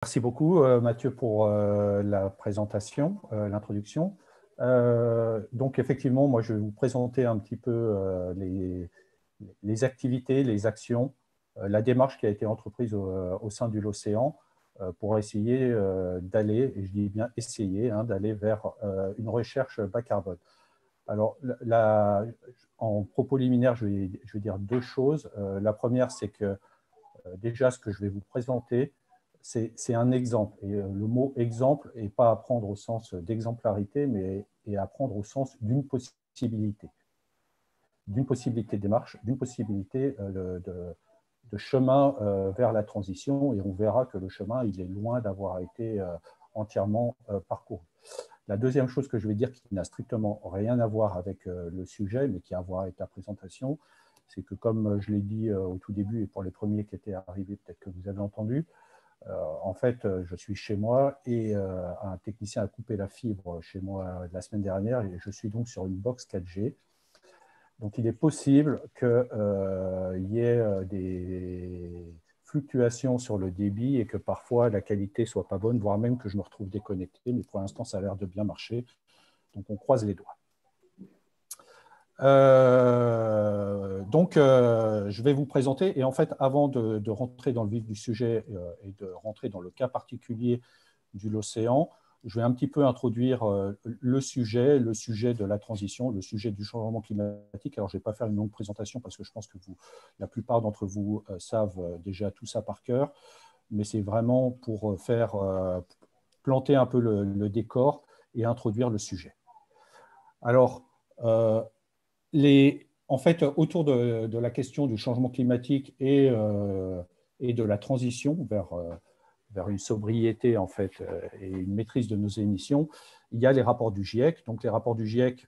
Merci beaucoup, Mathieu, pour la présentation, l'introduction. Donc, effectivement, moi, je vais vous présenter un petit peu les activités, les actions, la démarche qui a été entreprise au sein de l'Océan pour essayer d'aller, et je dis bien essayer, d'aller vers une recherche bas carbone. Alors, en propos liminaire, je vais dire deux choses. La première, c'est que déjà, ce que je vais vous présenter, c'est un exemple. Et le mot exemple n'est pas à prendre au sens d'exemplarité, mais est à prendre au sens d'une possibilité de démarche, d'une possibilité de chemin vers la transition. Et on verra que le chemin, il est loin d'avoir été entièrement parcouru. La deuxième chose que je vais dire, qui n'a strictement rien à voir avec le sujet, mais qui a à voir avec la présentation, c'est que comme je l'ai dit au tout début, et pour les premiers qui étaient arrivés, peut-être que vous avez entendu, en fait, je suis chez moi et un technicien a coupé la fibre chez moi la semaine dernière et je suis donc sur une box 4G. Donc, il est possible qu'il y ait des fluctuations sur le débit et que parfois la qualité ne soit pas bonne, voire même que je me retrouve déconnecté. Mais pour l'instant, ça a l'air de bien marcher. Donc, on croise les doigts. Je vais vous présenter. Et en fait, avant de rentrer dans le vif du sujet et de rentrer dans le cas particulier de l'océan, je vais un petit peu introduire le sujet de la transition, le sujet du changement climatique. Alors, je ne vais pas faire une longue présentation parce que je pense que la plupart d'entre vous savent déjà tout ça par cœur, mais c'est vraiment pour faire planter un peu le décor et introduire le sujet. Alors, en fait, autour de la question du changement climatique et de la transition vers une sobriété en fait, et une maîtrise de nos émissions, il y a les rapports du GIEC. Donc, les rapports du GIEC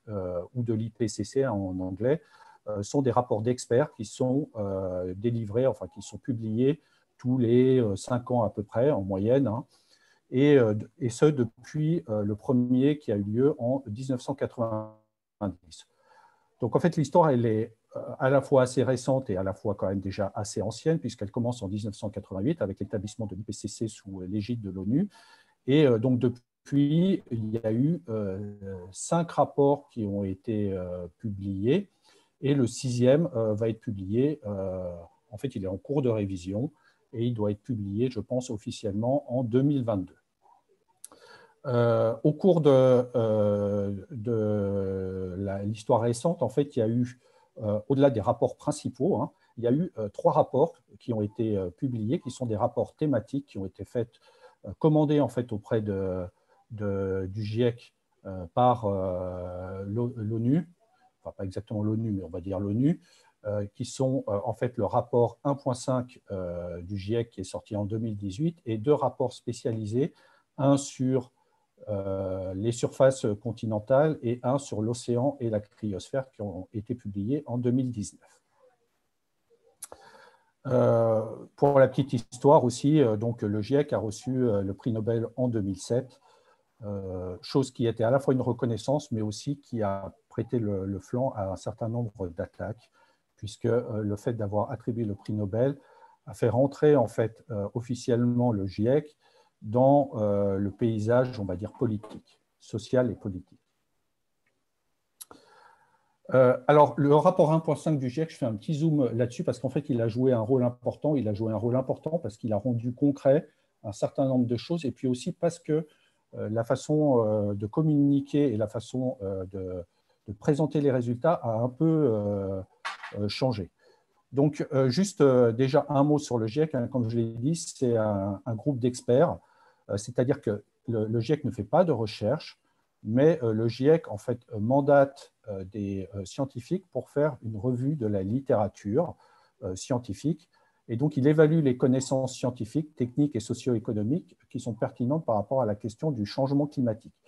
ou de l'IPCC en anglais sont des rapports d'experts qui sont délivrés, enfin qui sont publiés tous les 5 ans à peu près en moyenne, et ce depuis le premier qui a eu lieu en 1990. Donc, en fait, l'histoire, elle est à la fois assez récente et à la fois quand même déjà assez ancienne, puisqu'elle commence en 1988 avec l'établissement de l'IPCC sous l'égide de l'ONU. Et donc, depuis, il y a eu 5 rapports qui ont été publiés. Et le 6e va être publié, en fait, il est en cours de révision et il doit être publié, je pense, officiellement en 2022. Au cours de l'histoire récente, en fait, il y a eu, au-delà des rapports principaux, il y a eu 3 rapports qui ont été publiés, qui sont des rapports thématiques qui ont été commandés en fait, auprès du GIEC par l'ONU, enfin pas exactement l'ONU, mais on va dire l'ONU, qui sont en fait le rapport 1.5 du GIEC qui est sorti en 2018 et 2 rapports spécialisés, un sur les surfaces continentales et un sur l'océan et la cryosphère qui ont été publiés en 2019. Pour la petite histoire aussi, donc le GIEC a reçu le prix Nobel en 2007, chose qui était à la fois une reconnaissance, mais aussi qui a prêté le flanc à un certain nombre d'attaques, puisque le fait d'avoir attribué le prix Nobel a fait rentrer en fait officiellement le GIEC dans le paysage, on va dire, politique, social et politique. Alors, le rapport 1.5 du GIEC, je fais un petit zoom là-dessus parce qu'en fait, il a joué un rôle important. Il a joué un rôle important parce qu'il a rendu concret un certain nombre de choses et puis aussi parce que la façon de communiquer et la façon de présenter les résultats a un peu changé. Donc, juste déjà un mot sur le GIEC. Comme je l'ai dit, c'est un groupe d'experts. C'est-à-dire que le GIEC ne fait pas de recherche, mais le GIEC, en fait, mandate des scientifiques pour faire une revue de la littérature scientifique. Et donc, il évalue les connaissances scientifiques, techniques et socio-économiques qui sont pertinentes par rapport à la question du changement climatique.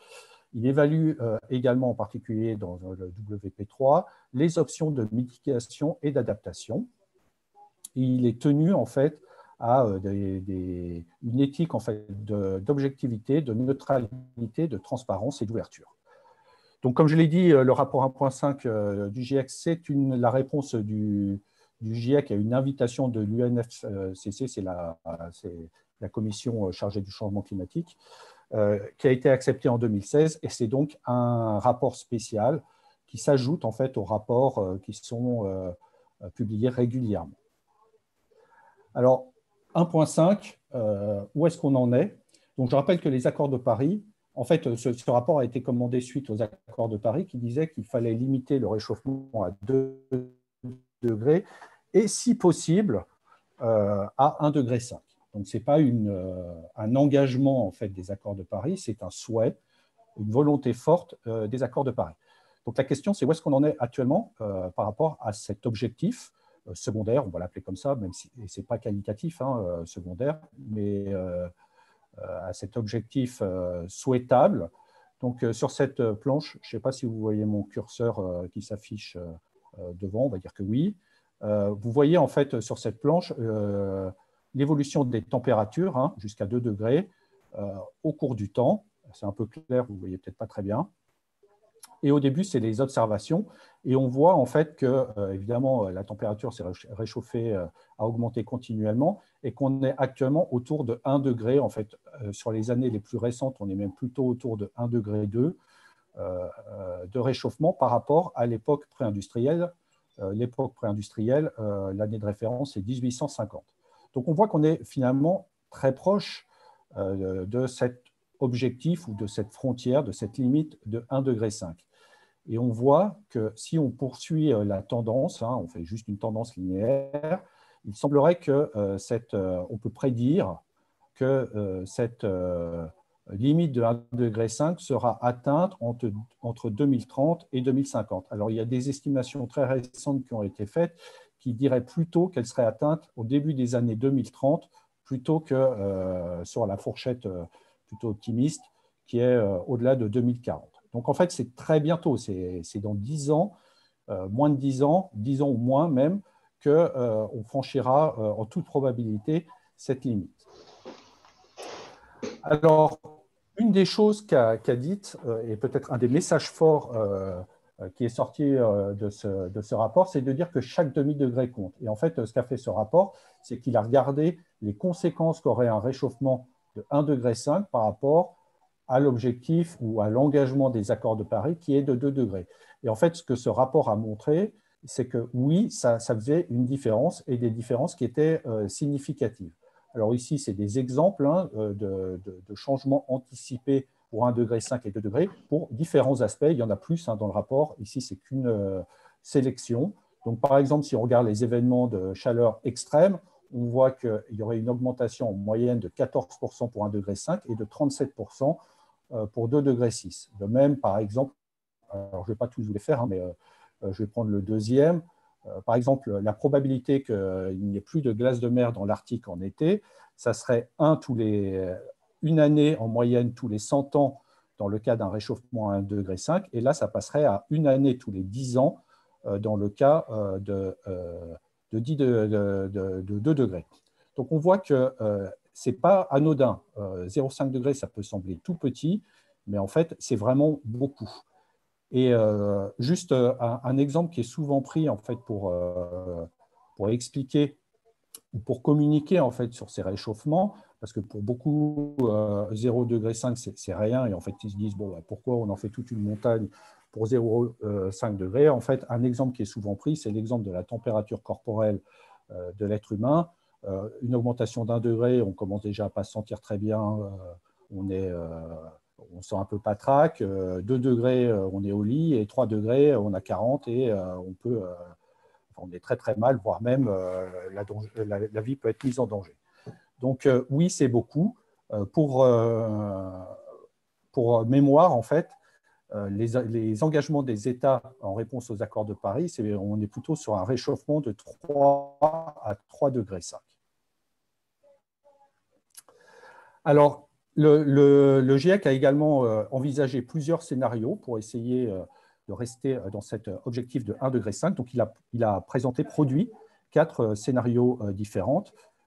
Il évalue également, en particulier dans le WP3, les options de mitigation et d'adaptation. Il est tenu, en fait, à une éthique en fait, d'objectivité, de neutralité, de transparence et d'ouverture. Donc, comme je l'ai dit, le rapport 1.5 du GIEC, c'est la réponse du GIEC à une invitation de l'UNFCCC, c'est la commission chargée du changement climatique, qui a été accepté en 2016, et c'est donc un rapport spécial qui s'ajoute en fait aux rapports qui sont publiés régulièrement. Alors, 1.5, où est-ce qu'on en est? Donc, je rappelle que les accords de Paris, en fait, ce rapport a été commandé suite aux accords de Paris qui disaient qu'il fallait limiter le réchauffement à 2 degrés et, si possible, à 1,5 degré. Donc, ce n'est pas un engagement en fait, des accords de Paris, c'est un souhait, une volonté forte des accords de Paris. Donc, la question, c'est où est-ce qu'on en est actuellement par rapport à cet objectif secondaire, on va l'appeler comme ça, même si ce n'est pas qualitatif, secondaire, mais à cet objectif souhaitable. Donc, sur cette planche, je ne sais pas si vous voyez mon curseur qui s'affiche devant, on va dire que oui. Vous voyez en fait sur cette planche l'évolution des températures jusqu'à 2 degrés au cours du temps. C'est un peu clair, vous ne voyez peut-être pas très bien. Et au début, c'est les observations. Et on voit en fait que, évidemment, la température s'est réchauffée, a augmenté continuellement et qu'on est actuellement autour de 1 degré. En fait, sur les années les plus récentes, on est même plutôt autour de 1,2 degré de réchauffement par rapport à l'époque pré-industrielle. L'époque pré-industrielle, l'année de référence, c'est 1850. Donc, on voit qu'on est finalement très proche de cet objectif ou de cette frontière, de cette limite de 1,5 degré. Et on voit que si on poursuit la tendance, on fait juste une tendance linéaire, il semblerait que on peut prédire que cette limite de 1,5 degré sera atteinte entre 2030 et 2050. Alors, il y a des estimations très récentes qui ont été faites qui diraient plutôt qu'elle serait atteinte au début des années 2030 plutôt que sur la fourchette plutôt optimiste qui est au-delà de 2040. Donc, en fait, c'est très bientôt, c'est dans 10 ans, moins de 10 ans ou moins même, qu'on franchira en toute probabilité cette limite. Alors, une des choses qu'a dite, et peut-être un des messages forts qui est sorti de ce rapport, c'est de dire que chaque demi-degré compte. Et en fait, ce qu'a fait ce rapport, c'est qu'il a regardé les conséquences qu'aurait un réchauffement de 1,5 degré par rapport à l'objectif ou à l'engagement des accords de Paris qui est de 2 degrés. Et en fait, ce que ce rapport a montré, c'est que oui, ça faisait une différence et des différences qui étaient significatives. Alors ici, c'est des exemples de changements anticipés pour 1,5 degré et 2 degrés pour différents aspects. Il y en a plus dans le rapport. Ici, ce n'est qu'une sélection. Donc, par exemple, si on regarde les événements de chaleur extrême, on voit qu'il y aurait une augmentation en moyenne de 14% pour 1,5 degré et de 37% pour 2,6 degrés. De même, par exemple, alors je ne vais pas tous vous les faire, mais je vais prendre le deuxième. Par exemple, la probabilité qu'il n'y ait plus de glace de mer dans l'Arctique en été, ça serait une année en moyenne tous les 100 ans dans le cas d'un réchauffement à 1,5 degré, et là, ça passerait à une année tous les 10 ans dans le cas de 2 degrés. Donc, on voit que ce n'est pas anodin. 0,5 degrés, ça peut sembler tout petit, mais en fait, c'est vraiment beaucoup. Et juste un exemple qui est souvent pris en fait, pour expliquer ou pour communiquer en fait, sur ces réchauffements, parce que pour beaucoup, 0,5 degré, c'est rien, et en fait, ils se disent, bon, pourquoi on en fait toute une montagne pour 0,5 degré? En fait, un exemple qui est souvent pris, c'est l'exemple de la température corporelle de l'être humain. Une augmentation d'1 degré, on commence déjà à ne pas se sentir très bien, on sent un peu patraque, 2 degrés, on est au lit, et 3 degrés, on a 40, et on est très très mal, voire même la vie peut être mise en danger. Donc oui, c'est beaucoup. Pour mémoire, en fait, les engagements des États en réponse aux accords de Paris, on est plutôt sur un réchauffement de 3 à 3,5 degrés. Alors, le GIEC a également envisagé plusieurs scénarios pour essayer de rester dans cet objectif de 1,5 degré. Donc, il a produit 4 scénarios différents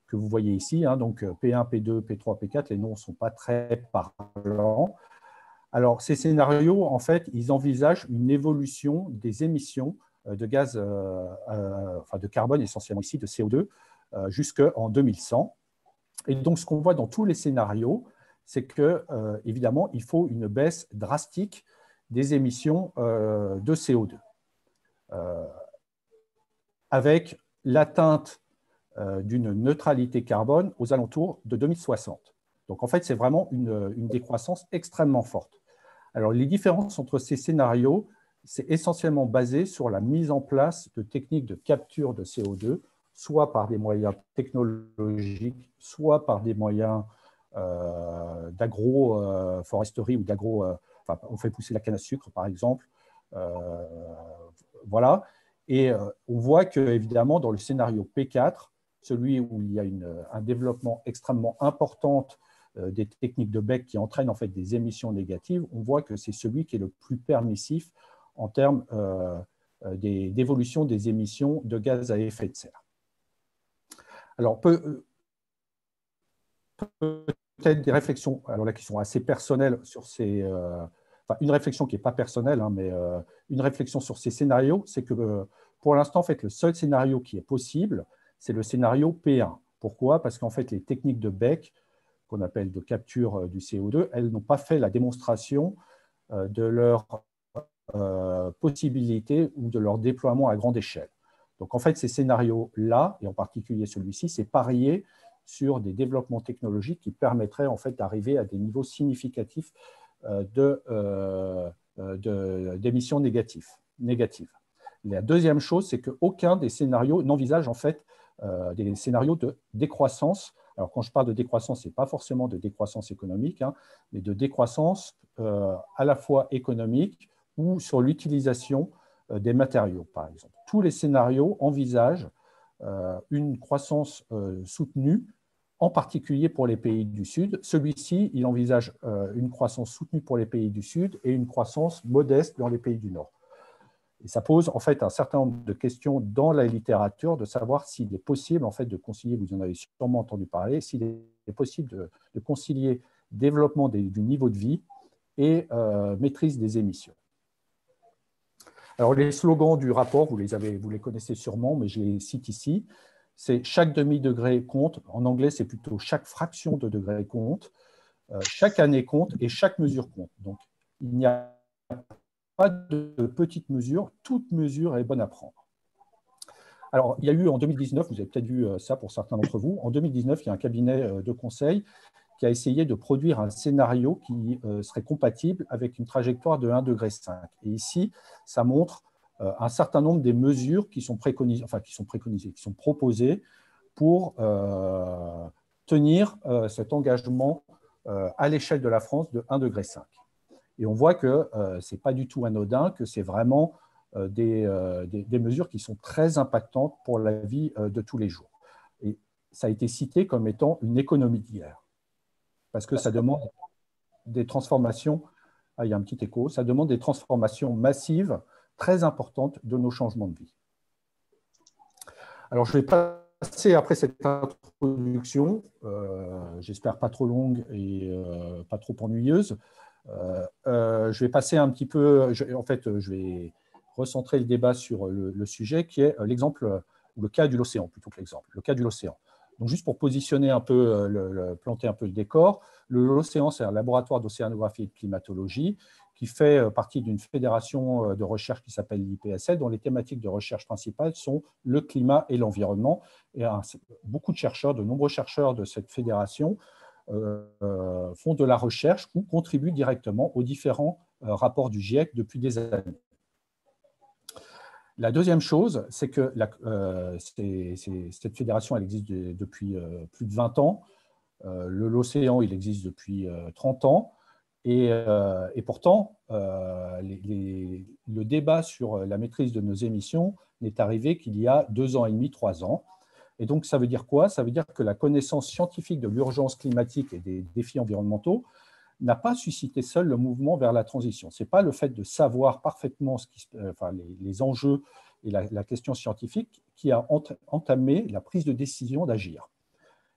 que vous voyez ici. Donc, P1, P2, P3, P4, les noms ne sont pas très parlants. Alors, ces scénarios, en fait, ils envisagent une évolution des émissions de gaz, de carbone, essentiellement ici, de CO2, jusqu'en 2100. Et donc, ce qu'on voit dans tous les scénarios, c'est que, évidemment, il faut une baisse drastique des émissions de CO2, avec l'atteinte d'une neutralité carbone aux alentours de 2060. Donc, en fait, c'est vraiment une décroissance extrêmement forte. Alors, les différences entre ces scénarios, c'est essentiellement basé sur la mise en place de techniques de capture de CO2, soit par des moyens technologiques, soit par des moyens d'agroforesterie ou d'agro... enfin, on fait pousser la canne à sucre, par exemple. Voilà. Et on voit que, évidemment, dans le scénario P4, celui où il y a un développement extrêmement important des techniques de bec qui entraînent en fait des émissions négatives, on voit que c'est celui qui est le plus permissif en termes d'évolution des émissions de gaz à effet de serre. Alors, peut-être des réflexions alors là, qui sont assez personnelles sur ces... enfin, une réflexion qui n'est pas personnelle, hein, mais une réflexion sur ces scénarios, c'est que pour l'instant, en fait, le seul scénario qui est possible, c'est le scénario P1. Pourquoi? Parce qu'en fait, les techniques de bec, qu'on appelle de capture du CO2, elles n'ont pas fait la démonstration de leur possibilité ou de leur déploiement à grande échelle. Donc, en fait, ces scénarios-là, et en particulier celui-ci, c'est parier sur des développements technologiques qui permettraient en fait d'arriver à des niveaux significatifs d'émissions négatives. La deuxième chose, c'est qu'aucun des scénarios n'envisage en fait des scénarios de décroissance. Alors, quand je parle de décroissance, ce n'est pas forcément de décroissance économique, hein, mais de décroissance à la fois économique ou sur l'utilisation des matériaux, par exemple. Tous les scénarios envisagent une croissance soutenue, en particulier pour les pays du Sud. Celui-ci, il envisage une croissance soutenue pour les pays du Sud et une croissance modeste dans les pays du Nord. Et ça pose en fait un certain nombre de questions dans la littérature de savoir s'il est possible en fait de concilier, vous en avez sûrement entendu parler, s'il est possible de concilier développement du niveau de vie et maîtrise des émissions. Alors les slogans du rapport, vous les connaissez sûrement, mais je les cite ici. C'est chaque demi-degré compte. En anglais, c'est plutôt chaque fraction de degré compte. Chaque année compte et chaque mesure compte. Donc, il n'y a pas de petite mesure. Toute mesure est bonne à prendre. Alors, il y a eu en 2019, vous avez peut-être vu ça pour certains d'entre vous, en 2019, il y a un cabinet de conseil qui a essayé de produire un scénario qui serait compatible avec une trajectoire de 1,5 degré. Et ici, ça montre un certain nombre des mesures qui sont préconisées, qui sont proposées pour tenir cet engagement à l'échelle de la France de 1,5 degré. Et on voit que ce n'est pas du tout anodin, que c'est vraiment des mesures qui sont très impactantes pour la vie de tous les jours. Et ça a été cité comme étant une économie d'hier. Parce que ça demande des transformations, il y a un petit écho, ça demande des transformations massives, très importantes de nos changements de vie. Alors, je vais passer après cette introduction, j'espère pas trop longue et pas trop ennuyeuse. Je vais passer un petit peu, je vais recentrer le débat sur le sujet qui est l'exemple, ou le cas de l'océan plutôt que l'exemple, le cas de l'océan. Donc, juste pour positionner un peu, planter un peu le décor, l'océan, c'est un laboratoire d'océanographie et de climatologie qui fait partie d'une fédération de recherche qui s'appelle l'IPSL, dont les thématiques de recherche principales sont le climat et l'environnement. Et beaucoup de chercheurs, de nombreux chercheurs de cette fédération font de la recherche ou contribuent directement aux différents rapports du GIEC depuis des années. La deuxième chose, c'est que cette fédération, elle existe depuis plus de 20 ans. L'océan, il existe depuis 30 ans. Et pourtant, le débat sur la maîtrise de nos émissions n'est arrivé qu'il y a 2 ans et demi, 3 ans. Et donc, ça veut dire quoi? Ça veut dire que la connaissance scientifique de l'urgence climatique et des défis environnementaux n'a pas suscité seul le mouvement vers la transition. Ce n'est pas le fait de savoir parfaitement les enjeux et la question scientifique qui a entamé la prise de décision d'agir.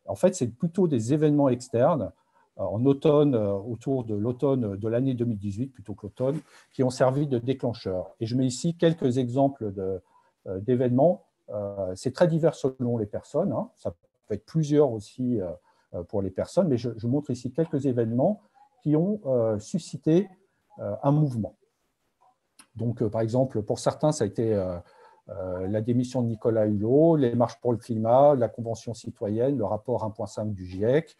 En fait, c'est plutôt des événements externes, en automne, autour de l'automne de l'année 2018, plutôt que l'automne, qui ont servi de déclencheur. Et je mets ici quelques exemples d'événements. C'est très divers selon les personnes, hein. Ça peut être plusieurs aussi pour les personnes, mais je montre ici quelques événements qui ont suscité un mouvement. Donc, par exemple, pour certains, ça a été la démission de Nicolas Hulot, les marches pour le climat, la Convention citoyenne, le rapport 1.5 du GIEC,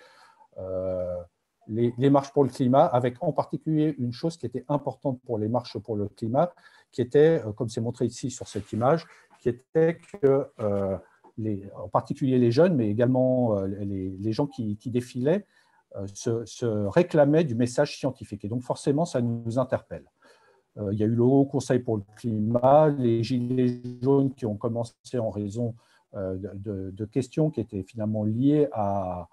les marches pour le climat, avec en particulier une chose qui était importante pour les marches pour le climat, qui était, comme c'est montré ici sur cette image, qui était que, en particulier les jeunes, mais également les gens qui défilaient, se réclamaient du message scientifique. Et donc forcément, ça nous interpelle. Il y a eu le Haut Conseil pour le climat, les gilets jaunes qui ont commencé en raison de questions qui étaient finalement liées à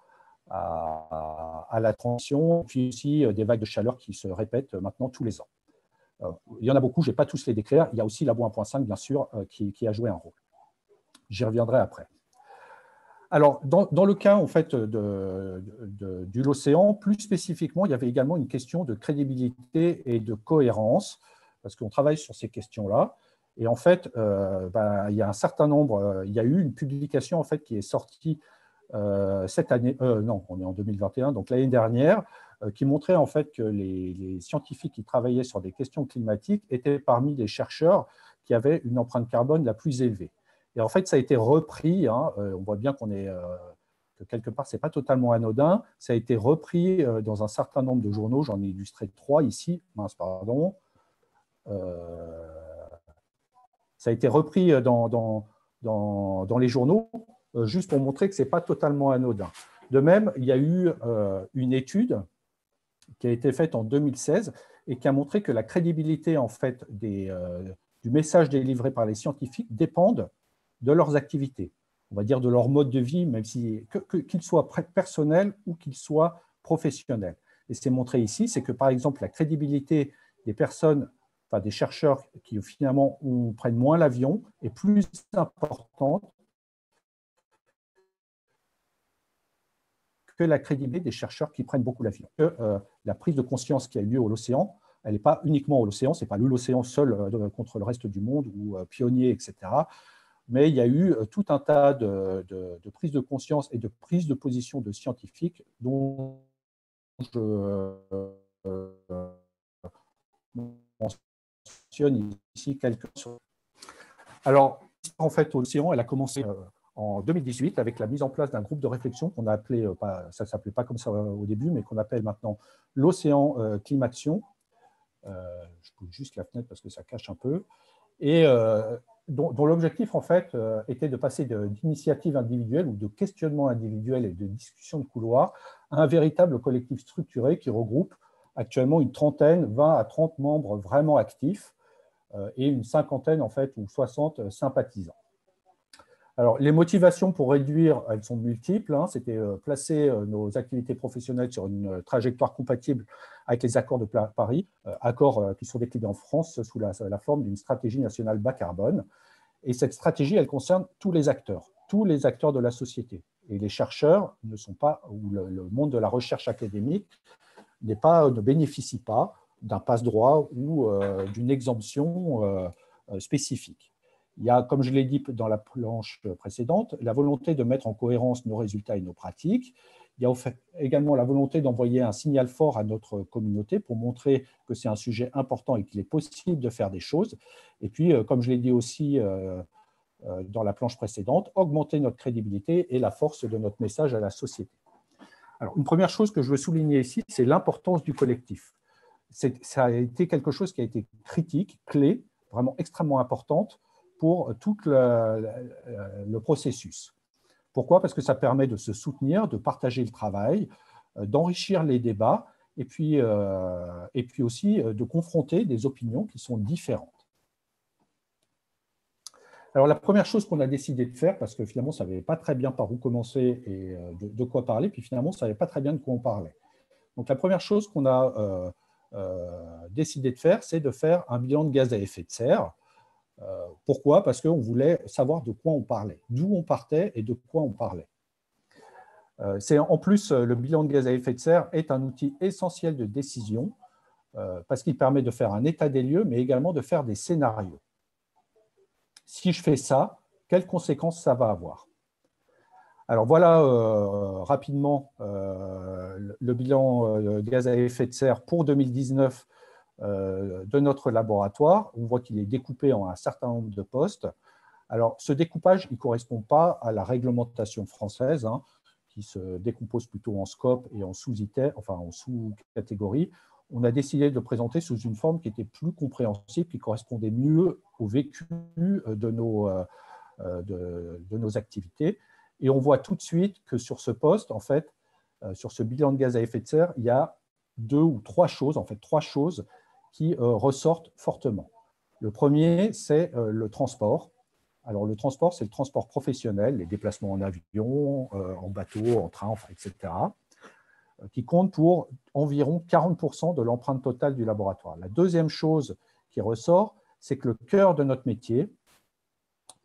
la transition, puis aussi des vagues de chaleur qui se répètent maintenant tous les ans. Il y en a beaucoup, je ne vais pas tous les décrire. Il y a aussi la Labo 1.5, bien sûr, qui a joué un rôle. J'y reviendrai après. Alors, dans le cas en fait, de l'océan, plus spécifiquement, il y avait également une question de crédibilité et de cohérence, parce qu'on travaille sur ces questions-là. Et en fait, il y a un certain nombre, il y a eu une publication en fait, qui est sortie cette année, non, on est en 2021, donc l'année dernière, qui montrait en fait que les scientifiques qui travaillaient sur des questions climatiques étaient parmi les chercheurs qui avaient une empreinte carbone la plus élevée. Et en fait, ça a été repris, hein, on voit bien qu'on est, que quelque part, ce n'est pas totalement anodin, ça a été repris dans un certain nombre de journaux, j'en ai illustré 3 ici, mince, pardon. Ça a été repris dans les journaux, juste pour montrer que ce n'est pas totalement anodin. De même, il y a eu une étude qui a été faite en 2016 et qui a montré que la crédibilité en fait, du message délivré par les scientifiques dépendent de leurs activités, on va dire de leur mode de vie, même qu'ils soient personnels ou qu'ils soient professionnels. Et c'est montré ici, c'est que par exemple la crédibilité des personnes, enfin des chercheurs qui finalement prennent moins l'avion est plus importante que la crédibilité des chercheurs qui prennent beaucoup l'avion. La prise de conscience qui a eu lieu à l'océan, elle n'est pas uniquement à l'océan, ce n'est pas l'océan seul contre le reste du monde ou pionnier, etc. Mais il y a eu tout un tas de prises de conscience et de prises de position de scientifiques dont je mentionne ici quelques-uns. Alors, en fait, l'océan, elle a commencé en 2018 avec la mise en place d'un groupe de réflexion qu'on a appelé, ça ne s'appelait pas comme ça au début, mais qu'on appelle maintenant l'Océan Climaction. Je pousse juste la fenêtre parce que ça cache un peu. Et dont l'objectif, en fait, était de passer d'initiatives individuelles ou de questionnements individuels et de discussions de couloir à un véritable collectif structuré qui regroupe actuellement une trentaine, 20 à 30 membres vraiment actifs et une cinquantaine, en fait, ou 60 sympathisants. Alors, les motivations pour réduire, elles sont multiples. Hein. C'était placer nos activités professionnelles sur une trajectoire compatible avec les accords de Paris, accords qui sont déclinés en France sous la forme d'une stratégie nationale bas carbone. Et cette stratégie, elle concerne tous les acteurs de la société. Et les chercheurs ne sont pas, ou le monde de la recherche académique ne bénéficie pas d'un passe-droit ou d'une exemption spécifique. Il y a, comme je l'ai dit dans la planche précédente, la volonté de mettre en cohérence nos résultats et nos pratiques. Il y a également la volonté d'envoyer un signal fort à notre communauté pour montrer que c'est un sujet important et qu'il est possible de faire des choses. Et puis, comme je l'ai dit aussi dans la planche précédente, augmenter notre crédibilité et la force de notre message à la société. Alors, une première chose que je veux souligner ici, c'est l'importance du collectif. Ça a été quelque chose qui a été critique, clé, vraiment extrêmement importante pour tout le processus. Pourquoi? Parce que ça permet de se soutenir, de partager le travail, d'enrichir les débats et puis aussi de confronter des opinions qui sont différentes. Alors, la première chose qu'on a décidé de faire, parce que finalement, on ne savait pas très bien par où commencer et de quoi parler, puis finalement, on ne savait pas très bien de quoi on parlait. Donc, la première chose qu'on a décidé de faire, c'est de faire un bilan de gaz à effet de serre. Pourquoi? Parce qu'on voulait savoir de quoi on parlait, d'où on partait et de quoi on parlait. En plus, le bilan de gaz à effet de serre est un outil essentiel de décision parce qu'il permet de faire un état des lieux, mais également de faire des scénarios. Si je fais ça, quelles conséquences ça va avoir? Alors voilà rapidement le bilan gaz à effet de serre pour 2019 de notre laboratoire. On voit qu'il est découpé en un certain nombre de postes. Alors ce découpage, il ne correspond pas à la réglementation française, hein, qui se décompose plutôt en scope et en sous-catégories. On a décidé de le présenter sous une forme qui était plus compréhensible, qui correspondait mieux au vécu de nos activités. Et on voit tout de suite que sur ce poste, en fait, sur ce bilan de gaz à effet de serre, il y a trois choses qui ressortent fortement. Le premier, c'est le transport. Alors, le transport, c'est le transport professionnel, les déplacements en avion, en bateau, en train, enfin, etc., qui compte pour environ 40% de l'empreinte totale du laboratoire. La deuxième chose qui ressort, c'est que le cœur de notre métier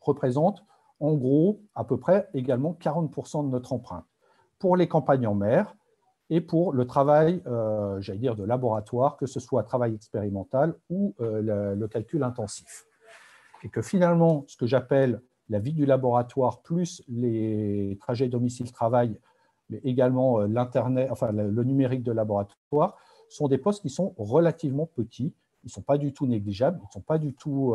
représente en gros à peu près également 40% de notre empreinte pour les campagnes en mer et pour le travail, j'allais dire, de laboratoire, que ce soit travail expérimental ou le calcul intensif. Et que finalement, ce que j'appelle la vie du laboratoire plus les trajets domicile-travail, mais également l'Internet, enfin le numérique de laboratoire, sont des postes qui sont relativement petits. Ils ne sont pas du tout négligeables, ils ne sont pas du tout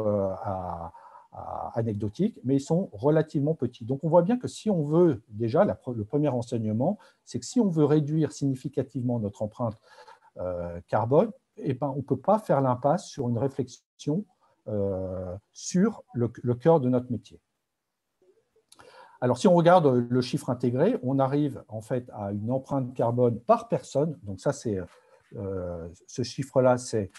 anecdotiques, mais ils sont relativement petits. Donc on voit bien que si on veut, déjà, le premier enseignement, c'est que si on veut réduire significativement notre empreinte carbone, eh ben, on ne peut pas faire l'impasse sur une réflexion sur le cœur de notre métier. Alors, si on regarde le chiffre intégré, on arrive en fait à une empreinte carbone par personne. Donc ça, c'est ce chiffre-là, c'est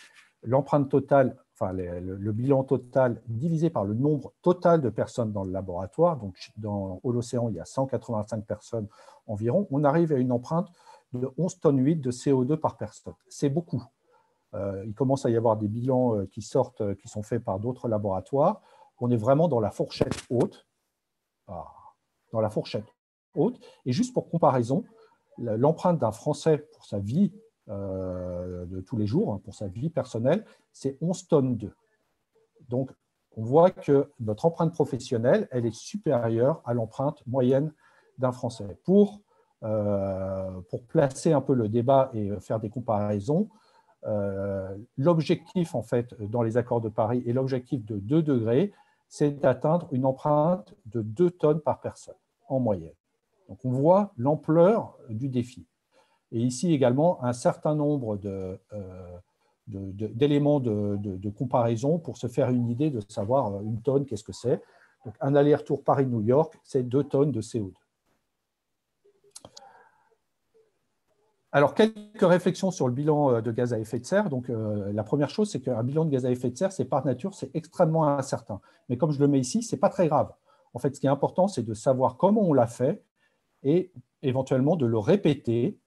l'empreinte totale, enfin le bilan total divisé par le nombre total de personnes dans le laboratoire. Donc, dans l'océan, il y a 185 personnes environ. On arrive à une empreinte de 11,8 tonnes de CO2 par personne. C'est beaucoup. Il commence à y avoir des bilans qui sortent, qui sont faits par d'autres laboratoires. On est vraiment dans la fourchette haute. Dans la fourchette haute. Et juste pour comparaison, l'empreinte d'un Français pour sa vie de tous les jours, pour sa vie personnelle, c'est 11 tonnes 2. Donc, on voit que notre empreinte professionnelle, elle est supérieure à l'empreinte moyenne d'un Français. Pour placer un peu le débat et faire des comparaisons, l'objectif, en fait, dans les accords de Paris et l'objectif de 2 degrés, c'est d'atteindre une empreinte de 2 tonnes par personne, en moyenne. Donc, on voit l'ampleur du défi. Et ici également, un certain nombre d'éléments de comparaison pour se faire une idée de savoir une tonne, qu'est-ce que c'est. Donc, un aller-retour Paris-New York, c'est 2 tonnes de CO2. Alors, quelques réflexions sur le bilan de gaz à effet de serre. Donc, la première chose, c'est qu'un bilan de gaz à effet de serre, c'est par nature, c'est extrêmement incertain. Mais comme je le mets ici, ce n'est pas très grave. En fait, ce qui est important, c'est de savoir comment on l'a fait et éventuellement de le répéter.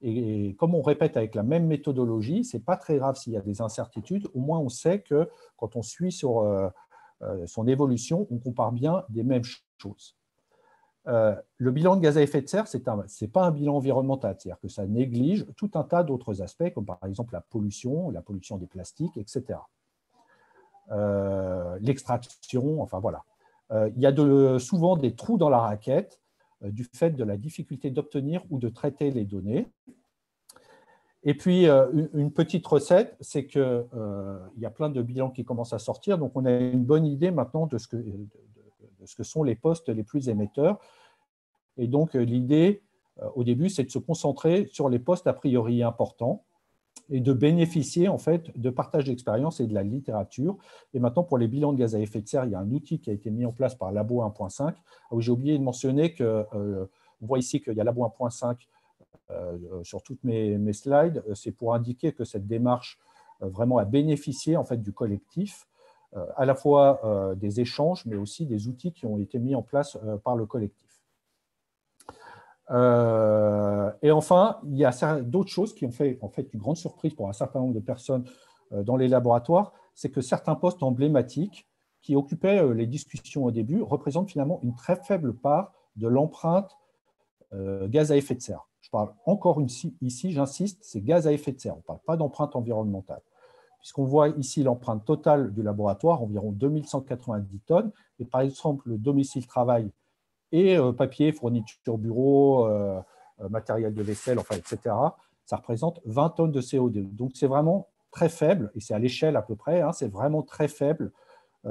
Et comme on répète avec la même méthodologie, ce n'est pas très grave s'il y a des incertitudes. Au moins, on sait que quand on suit sur son évolution, on compare bien des mêmes choses. Le bilan de gaz à effet de serre, ce n'est pas un bilan environnemental, c'est-à-dire que ça néglige tout un tas d'autres aspects, comme par exemple la pollution des plastiques, etc. L'extraction, enfin voilà. Il y a souvent des trous dans la raquette du fait de la difficulté d'obtenir ou de traiter les données. Et puis, une petite recette, c'est qu'il y a plein de bilans qui commencent à sortir, donc on a une bonne idée maintenant de ce que sont les postes les plus émetteurs. Et donc, l'idée, au début, c'est de se concentrer sur les postes a priori importants et de bénéficier en fait de partage d'expérience et de la littérature. Et maintenant, pour les bilans de gaz à effet de serre, il y a un outil qui a été mis en place par Labo 1.5. J'ai oublié de mentionner que, on voit ici qu'il y a Labo 1.5 sur toutes mes slides. C'est pour indiquer que cette démarche vraiment a bénéficié en fait du collectif, à la fois des échanges, mais aussi des outils qui ont été mis en place par le collectif. Et enfin, il y a d'autres choses qui ont fait en fait une grande surprise pour un certain nombre de personnes dans les laboratoires, c'est que certains postes emblématiques qui occupaient les discussions au début représentent finalement une très faible part de l'empreinte gaz à effet de serre. Je parle encore ici, j'insiste, c'est gaz à effet de serre, on ne parle pas d'empreinte environnementale. Puisqu'on voit ici l'empreinte totale du laboratoire, environ 2190 tonnes, et par exemple le domicile-travail et papier, fourniture bureau, matériel de vaisselle, enfin, etc., ça représente 20 tonnes de CO2. Donc, c'est vraiment très faible, et c'est à l'échelle à peu près, hein, c'est vraiment très faible,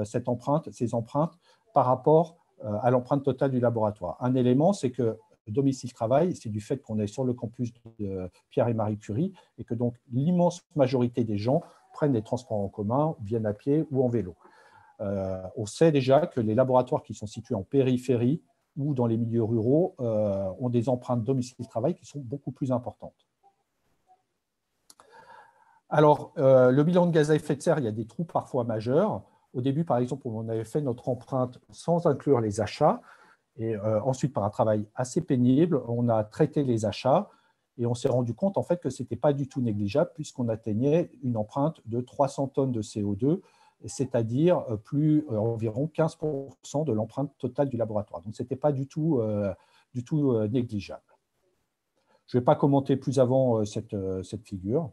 ces empreintes, par rapport à l'empreinte totale du laboratoire. Un élément, c'est que domicile-travail, c'est du fait qu'on est sur le campus de Pierre et Marie Curie, et que donc l'immense majorité des gens prennent des transports en commun, viennent à pied ou en vélo. On sait déjà que les laboratoires qui sont situés en périphérie ou dans les milieux ruraux ont des empreintes domicile-travail qui sont beaucoup plus importantes. Alors, le bilan de gaz à effet de serre, il y a des trous parfois majeurs. Au début, par exemple, on avait fait notre empreinte sans inclure les achats. Et ensuite, par un travail assez pénible, on a traité les achats et on s'est rendu compte en fait que ce n'était pas du tout négligeable puisqu'on atteignait une empreinte de 300 tonnes de CO2, c'est-à-dire environ 15% de l'empreinte totale du laboratoire. Donc, ce n'était pas du tout négligeable. Je ne vais pas commenter plus avant cette figure.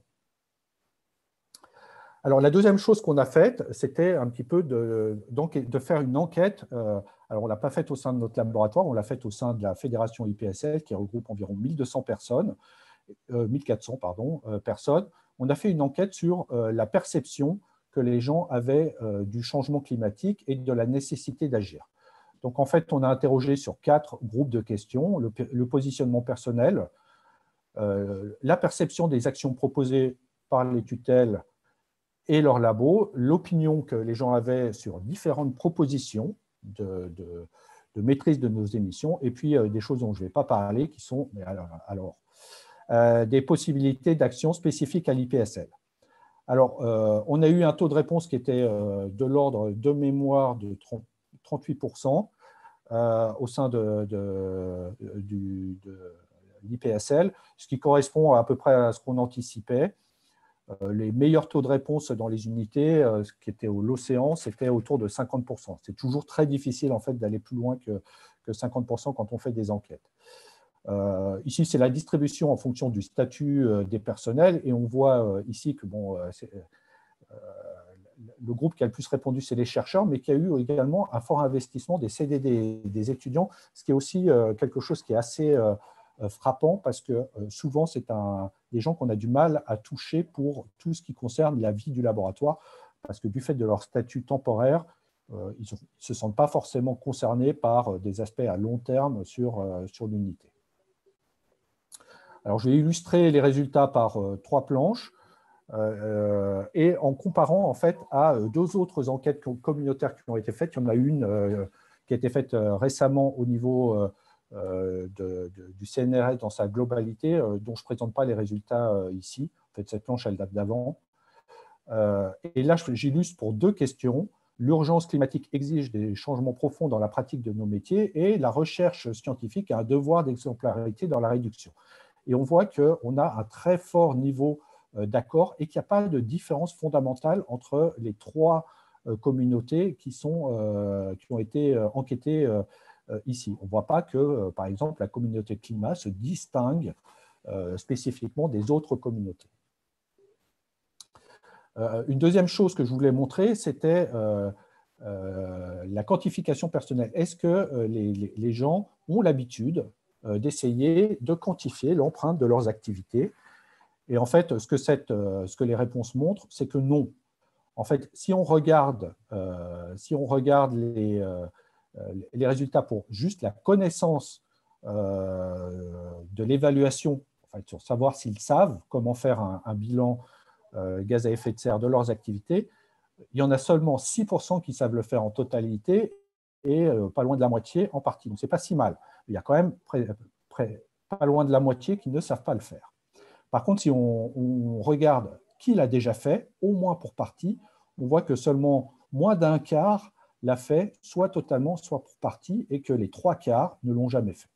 Alors, la deuxième chose qu'on a faite, c'était un petit peu de faire une enquête. Alors, on ne l'a pas faite au sein de notre laboratoire, on l'a faite au sein de la fédération IPSL qui regroupe environ 1200 personnes, 1400 personnes. On a fait une enquête sur la perception que les gens avaient du changement climatique et de la nécessité d'agir. Donc, en fait, on a interrogé sur 4 groupes de questions, le positionnement personnel, la perception des actions proposées par les tutelles et leur labo, l'opinion que les gens avaient sur différentes propositions de maîtrise de nos émissions, et puis des choses dont je ne vais pas parler, qui sont des possibilités d'action spécifiques à l'IPSL. Alors, on a eu un taux de réponse qui était de l'ordre de mémoire de 38% au sein de l'IPSL, ce qui correspond à peu près à ce qu'on anticipait. Les meilleurs taux de réponse dans les unités, qui étaient l'océan, c'était autour de 50%. C'est toujours très difficile en fait, d'aller plus loin que 50% quand on fait des enquêtes. Ici, c'est la distribution en fonction du statut des personnels. Et on voit ici que le groupe qui a le plus répondu, c'est les chercheurs, mais qu'il y a eu également un fort investissement des CDD des étudiants, ce qui est aussi quelque chose qui est assez frappant parce que souvent, c'est des gens qu'on a du mal à toucher pour tout ce qui concerne la vie du laboratoire, parce que du fait de leur statut temporaire, ils ne se sentent pas forcément concernés par des aspects à long terme sur l'unité. Alors, je vais illustrer les résultats par 3 planches. Et en comparant en fait à 2 autres enquêtes communautaires qui ont été faites. Il y en a une qui a été faite récemment au niveau du CNRS dans sa globalité, dont je ne présente pas les résultats ici. En fait, cette planche, elle date d'avant. Et là, j'illustre pour 2 questions. L'urgence climatique exige des changements profonds dans la pratique de nos métiers et la recherche scientifique a un devoir d'exemplarité dans la réduction. Et on voit qu'on a un très fort niveau d'accord et qu'il n'y a pas de différence fondamentale entre les 3 communautés qui ont été enquêtées ici. On ne voit pas que, par exemple, la communauté climat se distingue spécifiquement des autres communautés. Une deuxième chose que je voulais montrer, c'était la quantification personnelle. Est-ce que les gens ont l'habitude d'essayer de quantifier l'empreinte de leurs activités? Et en fait, ce que les réponses montrent, c'est que non. En fait, si on regarde les résultats pour juste la connaissance de l'évaluation, en fait, sur savoir s'ils savent comment faire un bilan gaz à effet de serre de leurs activités, il y en a seulement 6% qui savent le faire en totalité et pas loin de la moitié en partie. Donc, ce n'est pas si mal. Il y a quand même pas loin de la moitié qui ne savent pas le faire. Par contre, si on regarde qui l'a déjà fait, au moins pour partie, on voit que seulement moins d'un quart l'a fait, soit totalement, soit pour partie, et que les 3 quarts ne l'ont jamais fait.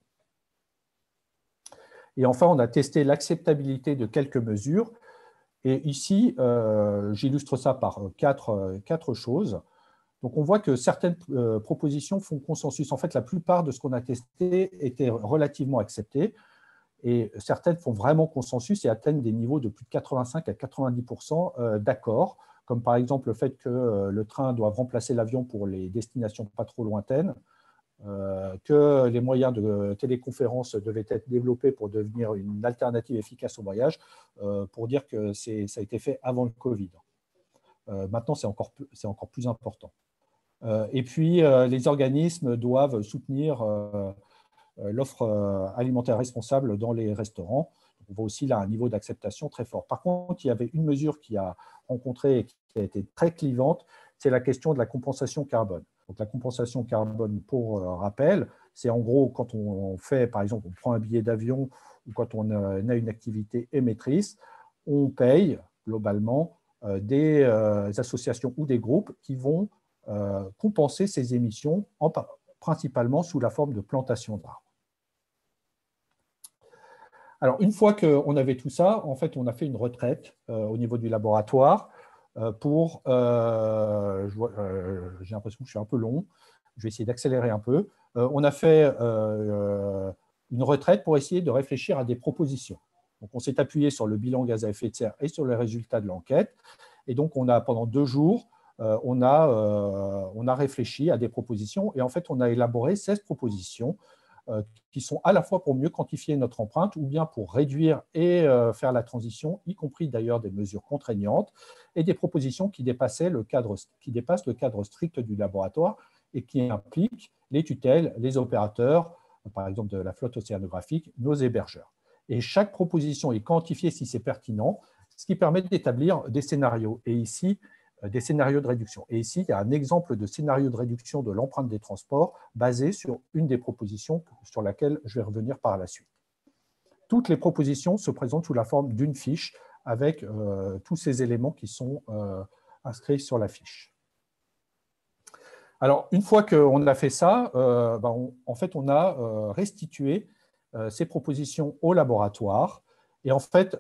Et enfin, on a testé l'acceptabilité de quelques mesures. Et ici, j'illustre ça par 4 choses. Donc, on voit que certaines propositions font consensus. En fait, la plupart de ce qu'on a testé étaient relativement acceptées. Et certaines font vraiment consensus et atteignent des niveaux de plus de 85 à 90% d'accord, comme par exemple le fait que le train doive remplacer l'avion pour les destinations pas trop lointaines, que les moyens de téléconférence devaient être développés pour devenir une alternative efficace au voyage, pour dire que ça a été fait avant le Covid. Maintenant, c'est encore plus important. Et puis, les organismes doivent soutenir l'offre alimentaire responsable dans les restaurants. On voit aussi là un niveau d'acceptation très fort. Par contre, il y avait une mesure qui a rencontré et qui a été très clivante, c'est la question de la compensation carbone. Donc, la compensation carbone, pour rappel, c'est en gros quand on fait, par exemple, on prend un billet d'avion ou quand on a une activité émettrice, on paye globalement des associations ou des groupes qui vont compenser ces émissions, principalement sous la forme de plantation d'arbres. Alors, une fois qu'on avait tout ça, en fait, on a fait une retraite au niveau du laboratoire pour… j'ai l'impression que je suis un peu long, je vais essayer d'accélérer un peu. On a fait une retraite pour essayer de réfléchir à des propositions. Donc, on s'est appuyé sur le bilan gaz à effet de serre et sur les résultats de l'enquête. Et donc, pendant 2 jours, on a réfléchi à des propositions. Et en fait, on a élaboré 16 propositions qui sont à la fois pour mieux quantifier notre empreinte ou bien pour réduire et faire la transition, y compris d'ailleurs des mesures contraignantes, et des propositions qui dépassent le cadre strict du laboratoire et qui impliquent les tutelles, les opérateurs, par exemple de la flotte océanographique, nos hébergeurs. Et chaque proposition est quantifiée si c'est pertinent, ce qui permet d'établir des scénarios. Et ici, des scénarios de réduction. Et ici, il y a un exemple de scénario de réduction de l'empreinte des transports basé sur une des propositions sur laquelle je vais revenir par la suite. Toutes les propositions se présentent sous la forme d'une fiche avec tous ces éléments qui sont inscrits sur la fiche. Alors, une fois qu'on a fait ça, en fait, on a restitué ces propositions au laboratoire. Et en fait,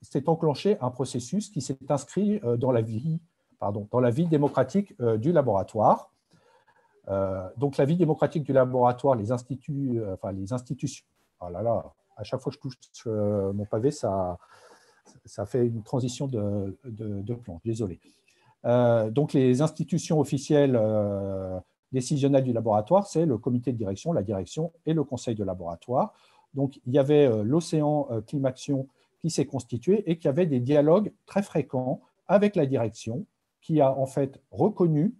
s'est enclenché un processus qui s'est inscrit dans la vie démocratique du laboratoire. Donc, la vie démocratique du laboratoire, les institutions. Oh là là, à chaque fois que je touche mon pavé, ça fait une transition de plan. Désolé. Donc, les institutions officielles décisionnelles du laboratoire, c'est le comité de direction, la direction et le conseil de laboratoire. Donc, il y avait l'Océan Climaction qui s'est constitué et qui avait des dialogues très fréquents avec la direction qui a en fait reconnu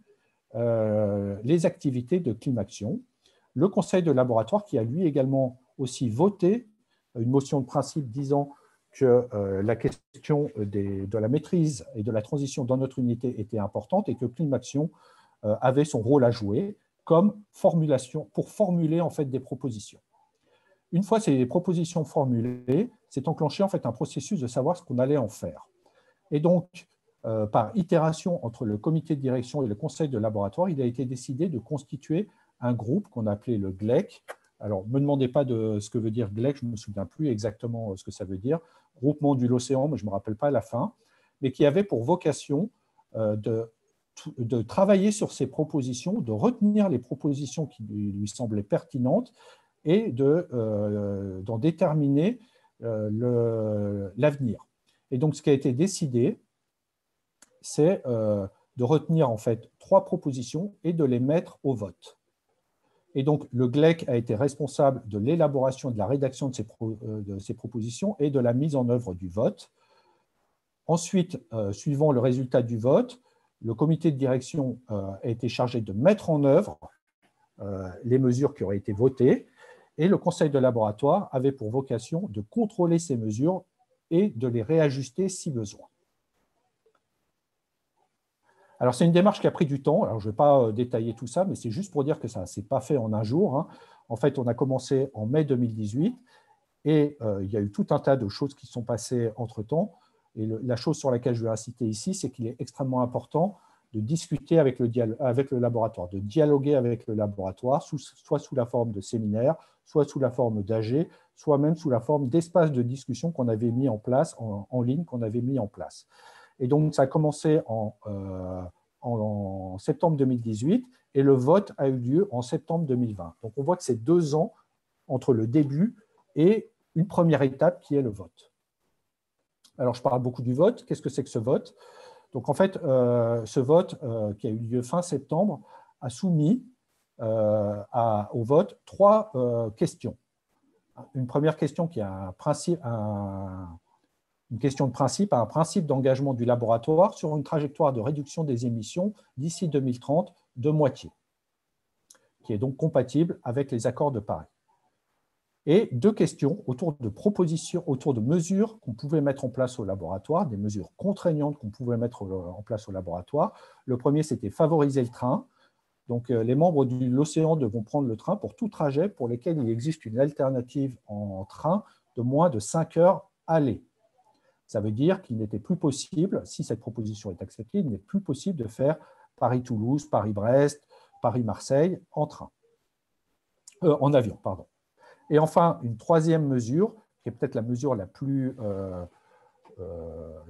les activités de Climaction. Le conseil de laboratoire qui a lui également aussi voté une motion de principe disant que la question de la maîtrise et de la transition dans notre unité était importante et que Climaction avait son rôle à jouer comme formulation, pour formuler en fait des propositions. Une fois ces propositions formulées, s'est enclenché en fait un processus de savoir ce qu'on allait en faire. Et donc, par itération entre le comité de direction et le conseil de laboratoire, il a été décidé de constituer un groupe qu'on appelait le GLEC. Alors, ne me demandez pas de ce que veut dire GLEC, je ne me souviens plus exactement ce que ça veut dire. Groupement de l'océan, mais je ne me rappelle pas la fin, mais qui avait pour vocation de travailler sur ces propositions, de retenir les propositions qui lui semblaient pertinentes et d'en déterminer l'avenir. Et donc, ce qui a été décidé, c'est de retenir en fait 3 propositions et de les mettre au vote. Et donc, le GLEC a été responsable de l'élaboration, de la rédaction de ces propositions et de la mise en œuvre du vote. Ensuite, suivant le résultat du vote, le comité de direction a été chargé de mettre en œuvre les mesures qui auraient été votées et le conseil de laboratoire avait pour vocation de contrôler ces mesures et de les réajuster si besoin. Alors, c'est une démarche qui a pris du temps. Alors, je ne vais pas détailler tout ça, mais c'est juste pour dire que ça ne s'est pas fait en un jour, hein. En fait, on a commencé en mai 2018 et il y a eu tout un tas de choses qui sont passées entre-temps. Et la chose sur laquelle je vais inciter ici, c'est qu'il est extrêmement important de discuter avec le laboratoire, de dialoguer avec le laboratoire, soit sous la forme de séminaires, soit sous la forme d'AG, soit même sous la forme d'espaces de discussion qu'on avait mis en place, en ligne, qu'on avait mis en place. Et donc, ça a commencé en septembre 2018 et le vote a eu lieu en septembre 2020. Donc, on voit que c'est 2 ans entre le début et une première étape qui est le vote. Alors, je parle beaucoup du vote. Qu'est-ce que c'est que ce vote? Donc, en fait, ce vote qui a eu lieu fin septembre a soumis au vote 3 questions. Une première question qui est une question de principe, un principe d'engagement du laboratoire sur une trajectoire de réduction des émissions d'ici 2030 de moitié, qui est donc compatible avec les accords de Paris. Et 2 questions autour de propositions, autour de mesures qu'on pouvait mettre en place au laboratoire, des mesures contraignantes qu'on pouvait mettre en place au laboratoire. Le premier, c'était favoriser le train. Donc, les membres de l'Océan devront prendre le train pour tout trajet pour lesquels il existe une alternative en train de moins de 5 heures aller. Ça veut dire qu'il n'était plus possible, si cette proposition est acceptée, il n'est plus possible de faire Paris-Toulouse, Paris-Brest, Paris-Marseille en train, en avion, pardon. Et enfin, une troisième mesure, qui est peut-être la mesure la plus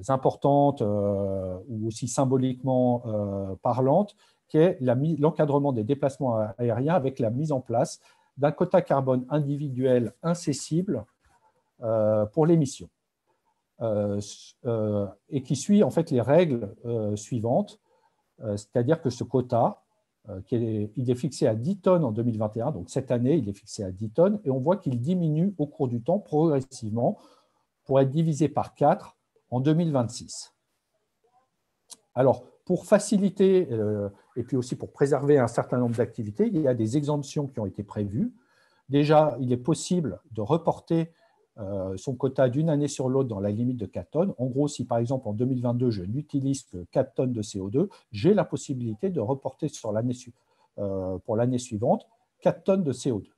importante ou aussi symboliquement parlante, qui est l'encadrement des déplacements aériens avec la mise en place d'un quota carbone individuel incessible pour l'émission. Et qui suit en fait les règles suivantes, c'est-à-dire que ce quota, il est fixé à 10 tonnes en 2021, donc cette année, il est fixé à 10 tonnes, et on voit qu'il diminue au cours du temps progressivement pour être divisé par 4 en 2026. Alors, pour faciliter et puis aussi pour préserver un certain nombre d'activités, il y a des exemptions qui ont été prévues. Déjà, il est possible de reporter son quota d'une année sur l'autre dans la limite de 4 tonnes. En gros, si par exemple en 2022, je n'utilise que 4 tonnes de CO2, j'ai la possibilité de reporter pour l'année suivante 4 tonnes de CO2.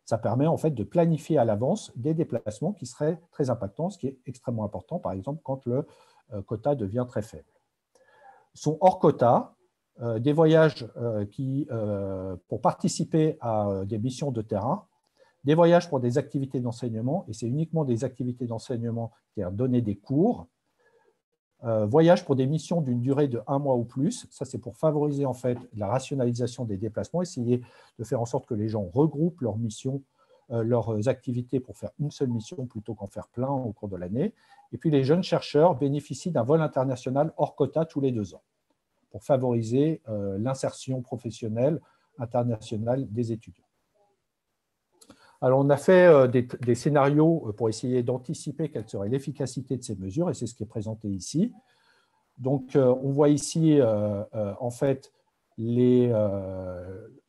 Ça permet en fait de planifier à l'avance des déplacements qui seraient très impactants, ce qui est extrêmement important, par exemple, quand le quota devient très faible. Sont hors quota des voyages pour participer à des missions de terrain, des voyages pour des activités d'enseignement, et c'est uniquement des activités d'enseignement, c'est-à-dire donner des cours, voyages pour des missions d'une durée de 1 mois ou plus, ça c'est pour favoriser en fait la rationalisation des déplacements, essayer de faire en sorte que les gens regroupent leurs missions, leurs activités pour faire une seule mission plutôt qu'en faire plein au cours de l'année. Et puis les jeunes chercheurs bénéficient d'un vol international hors quota tous les 2 ans pour favoriser l'insertion professionnelle internationale des étudiants. Alors, on a fait des scénarios pour essayer d'anticiper quelle serait l'efficacité de ces mesures, et c'est ce qui est présenté ici. Donc, on voit ici, en fait,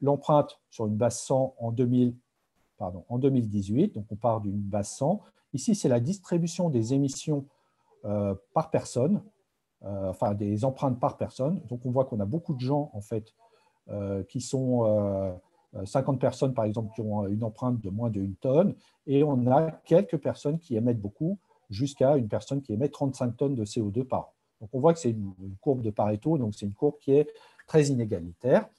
l'empreinte sur une base 100 en 2018. Donc, on part d'une base 100. Ici, c'est la distribution des émissions par personne, enfin, des empreintes par personne. Donc, on voit qu'on a beaucoup de gens, en fait, qui sont 50 personnes, par exemple, qui ont une empreinte de moins d'1 tonne, et on a quelques personnes qui émettent beaucoup, jusqu'à une personne qui émet 35 tonnes de CO2 par an. Donc, on voit que c'est une courbe de Pareto, donc c'est une courbe qui est très inégalitaire.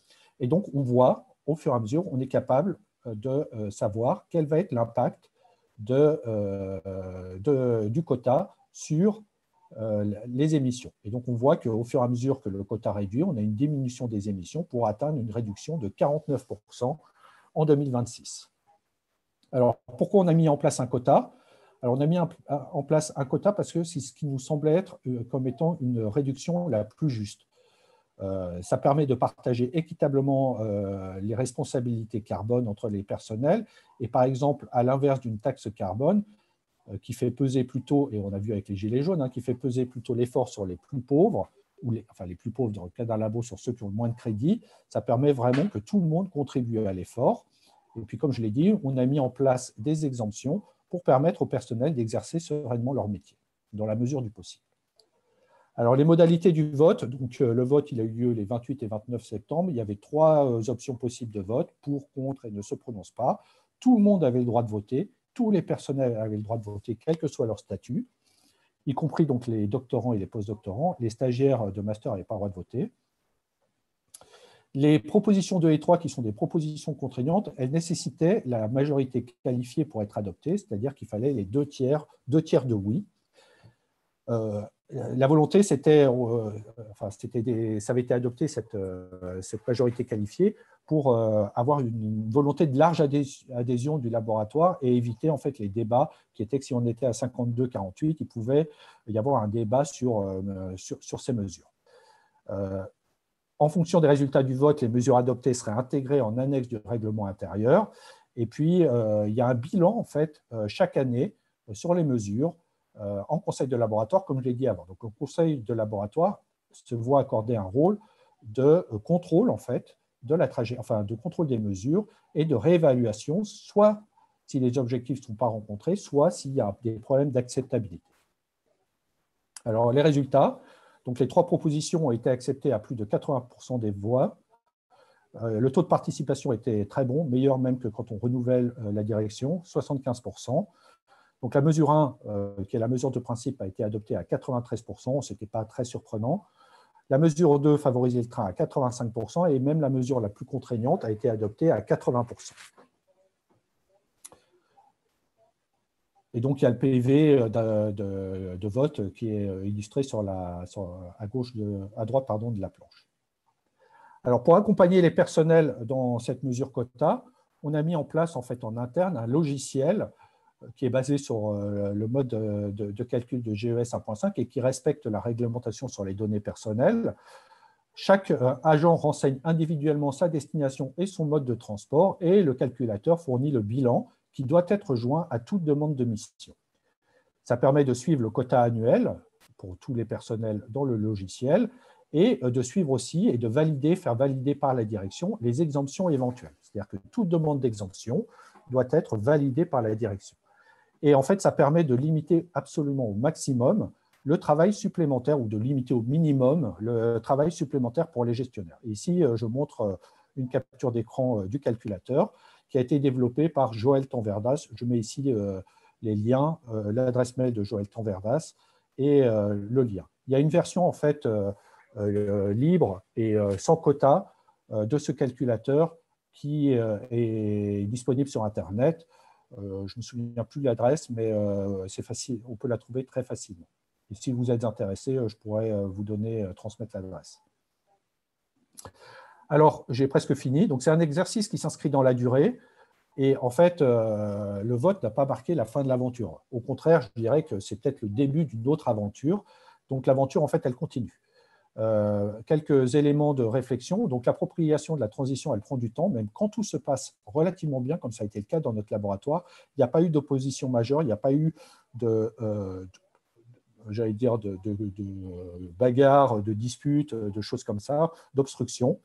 Et donc, on voit, au fur et à mesure, on est capable de savoir quel va être l'impact du quota sur les émissions. Et donc, on voit qu'au fur et à mesure que le quota réduit, on a une diminution des émissions pour atteindre une réduction de 49% en 2026. Alors, pourquoi on a mis en place un quota? Alors, on a mis en place un quota parce que c'est ce qui nous semblait être comme étant une réduction la plus juste. Ça permet de partager équitablement les responsabilités carbone entre les personnels. Et par exemple, à l'inverse d'une taxe carbone, qui fait peser plutôt, et on a vu avec les gilets jaunes, qui fait peser plutôt l'effort sur les plus pauvres, enfin les plus pauvres dans le cas d'un labo, sur ceux qui ont le moins de crédit, ça permet vraiment que tout le monde contribue à l'effort. Et puis, comme je l'ai dit, on a mis en place des exemptions pour permettre au personnel d'exercer sereinement leur métier, dans la mesure du possible. Alors, les modalités du vote, donc le vote, il a eu lieu les 28 et 29 septembre. Il y avait 3 options possibles de vote, pour, contre et ne se prononce pas. Tout le monde avait le droit de voter. Tous les personnels avaient le droit de voter, quel que soit leur statut, y compris donc les doctorants et les postdoctorants. Les stagiaires de master n'avaient pas le droit de voter. Les propositions 2 et 3, qui sont des propositions contraignantes, elles nécessitaient la majorité qualifiée pour être adoptées, c'est-à-dire qu'il fallait les 2 tiers de oui. La volonté, ça avait été adopté, cette majorité qualifiée, pour avoir une volonté de large adhésion du laboratoire et éviter en fait les débats qui étaient que si on était à 52-48, il pouvait y avoir un débat sur ces mesures. En fonction des résultats du vote, les mesures adoptées seraient intégrées en annexe du règlement intérieur. Et puis, il y a un bilan, en fait, chaque année sur les mesures en conseil de laboratoire, comme je l'ai dit avant. Donc, le conseil de laboratoire se voit accorder un rôle de contrôle, en fait, de contrôle des mesures et de réévaluation, soit si les objectifs ne sont pas rencontrés, soit s'il y a des problèmes d'acceptabilité. Alors, les résultats, donc les 3 propositions ont été acceptées à plus de 80% des voix. Le taux de participation était très bon, meilleur même que quand on renouvelle la direction, 75%. Donc la mesure 1, qui est la mesure de principe, a été adoptée à 93%, ce n'était pas très surprenant. La mesure 2, favoriser le train, à 85%, et même la mesure la plus contraignante a été adoptée à 80%. Et donc, il y a le PV de vote qui est illustré à droite de la planche. Alors, pour accompagner les personnels dans cette mesure quota, on a mis en place en fait en interne un logiciel qui est basé sur le mode de calcul de GES 1.5 et qui respecte la réglementation sur les données personnelles. Chaque agent renseigne individuellement sa destination et son mode de transport et le calculateur fournit le bilan qui doit être joint à toute demande de mission. Ça permet de suivre le quota annuel pour tous les personnels dans le logiciel et de suivre aussi et de faire valider par la direction les exemptions éventuelles. C'est-à-dire que toute demande d'exemption doit être validée par la direction. Et en fait, ça permet de limiter absolument au maximum le travail supplémentaire ou de limiter au minimum le travail supplémentaire pour les gestionnaires. Et ici, je montre une capture d'écran du calculateur qui a été développé par Joël Tanverdas. Je mets ici les liens, l'adresse mail de Joël Tanverdas et le lien. Il y a une version en fait libre et sans quota de ce calculateur qui est disponible sur Internet. Je ne me souviens plus de l'adresse, mais c'est facile, on peut la trouver très facilement. Et si vous êtes intéressé, je pourrais vous transmettre l'adresse. Alors, j'ai presque fini. Donc, c'est un exercice qui s'inscrit dans la durée. Et en fait, le vote n'a pas marqué la fin de l'aventure. Au contraire, je dirais que c'est peut-être le début d'une autre aventure. Donc, l'aventure, en fait, elle continue. Quelques éléments de réflexion. Donc, l'appropriation de la transition, elle prend du temps, même quand tout se passe relativement bien, comme ça a été le cas dans notre laboratoire. Il n'y a pas eu d'opposition majeure, il n'y a pas eu j'allais dire, de bagarres, de disputes, de choses comme ça, d'obstruction.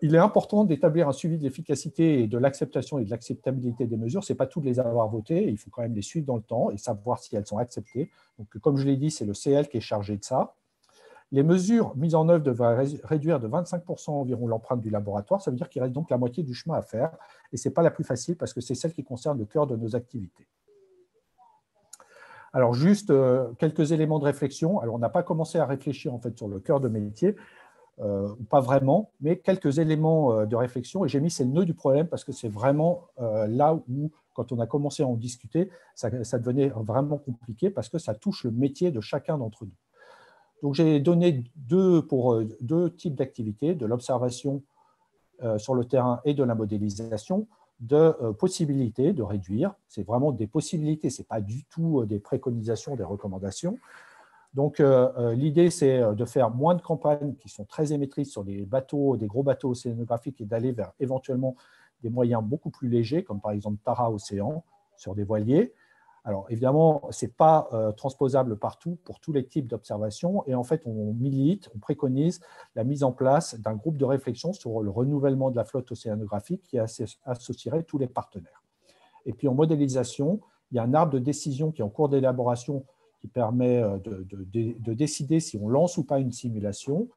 Il est important d'établir un suivi de l'efficacité et de l'acceptation et de l'acceptabilité des mesures. Ce n'est pas toutes les avoir votées, il faut quand même les suivre dans le temps et savoir si elles sont acceptées. Donc, comme je l'ai dit, c'est le CL qui est chargé de ça. Les mesures mises en œuvre devraient réduire de 25% environ l'empreinte du laboratoire. Ça veut dire qu'il reste donc la moitié du chemin à faire. Et ce n'est pas la plus facile parce que c'est celle qui concerne le cœur de nos activités. Alors, juste quelques éléments de réflexion. Alors, on n'a pas commencé à réfléchir en fait sur le cœur de métier, pas vraiment, mais quelques éléments de réflexion. Et j'ai mis c'est le nœud du problème parce que c'est vraiment là où, quand on a commencé à en discuter, ça devenait vraiment compliqué parce que ça touche le métier de chacun d'entre nous. Donc, j'ai donné deux types d'activités, de l'observation sur le terrain et de la modélisation, de possibilités de réduire. C'est vraiment des possibilités, ce n'est pas du tout des préconisations, des recommandations. Donc, l'idée, c'est de faire moins de campagnes qui sont très émettrices sur des gros bateaux océanographiques et d'aller vers éventuellement des moyens beaucoup plus légers, comme par exemple Tara Océan, sur des voiliers. Alors, évidemment, ce n'est pas transposable partout pour tous les types d'observations. Et en fait, on préconise la mise en place d'un groupe de réflexion sur le renouvellement de la flotte océanographique qui associerait tous les partenaires. Et puis, en modélisation, il y a un arbre de décision qui est en cours d'élaboration qui permet de décider si on lance ou pas une simulation.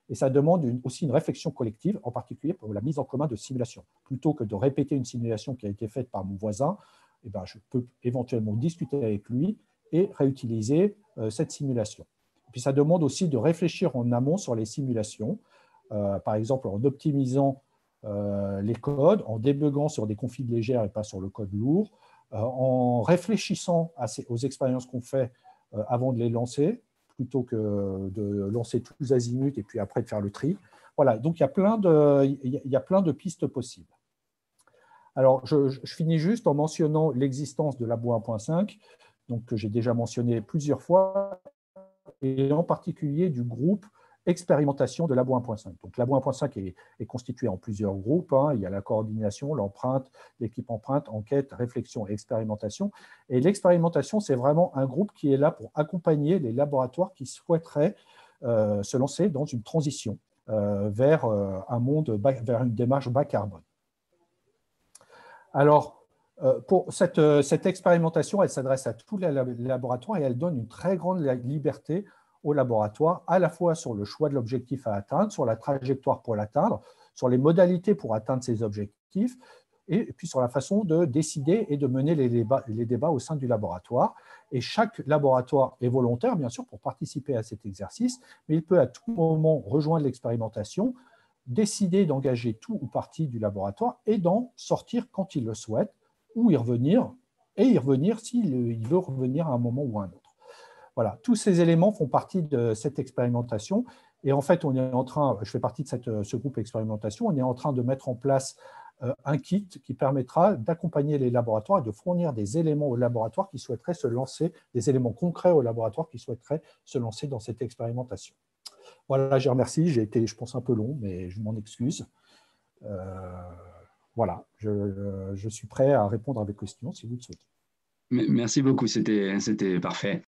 Et ça demande aussi une réflexion collective, en particulier pour la mise en commun de simulations. Plutôt que de répéter une simulation qui a été faite par mon voisin, eh ben, je peux éventuellement discuter avec lui et réutiliser cette simulation. Et puis ça demande aussi de réfléchir en amont sur les simulations, par exemple en optimisant les codes, en débuguant sur des configs légères et pas sur le code lourd, en réfléchissant aux expériences qu'on fait avant de les lancer, plutôt que de lancer tous azimuts et puis après de faire le tri. Voilà, donc il y a plein de pistes possibles. Alors, je finis juste en mentionnant l'existence de Labo 1.5, donc que j'ai déjà mentionné plusieurs fois, et en particulier du groupe expérimentation de Labo 1.5. Donc, Labo 1.5 est constitué en plusieurs groupes. Il y a la coordination, l'empreinte, l'équipe empreinte, enquête, réflexion et expérimentation. Et l'expérimentation, c'est vraiment un groupe qui est là pour accompagner les laboratoires qui souhaiteraient se lancer dans une transition vers un monde, vers une démarche bas carbone. Alors, pour cette expérimentation, elle s'adresse à tous les laboratoires et elle donne une très grande liberté au laboratoire, à la fois sur le choix de l'objectif à atteindre, sur la trajectoire pour l'atteindre, sur les modalités pour atteindre ces objectifs, et puis sur la façon de décider et de mener les débats au sein du laboratoire. Et chaque laboratoire est volontaire, bien sûr, pour participer à cet exercice, mais il peut à tout moment rejoindre l'expérimentation, décider d'engager tout ou partie du laboratoire et d'en sortir quand il le souhaite, ou y revenir, et y revenir s'il veut revenir à un moment ou à un autre. Voilà, tous ces éléments font partie de cette expérimentation. Et en fait, on est en train, je fais partie de ce groupe expérimentation, on est en train de mettre en place un kit qui permettra d'accompagner les laboratoires et de fournir des éléments aux laboratoires qui souhaiteraient se lancer, des éléments concrets aux laboratoires qui souhaiteraient se lancer dans cette expérimentation. Voilà, je remercie. J'ai été, je pense, un peu long, mais je m'en excuse. Voilà, je suis prêt à répondre à vos questions si vous le souhaitez. Merci beaucoup, c'était parfait.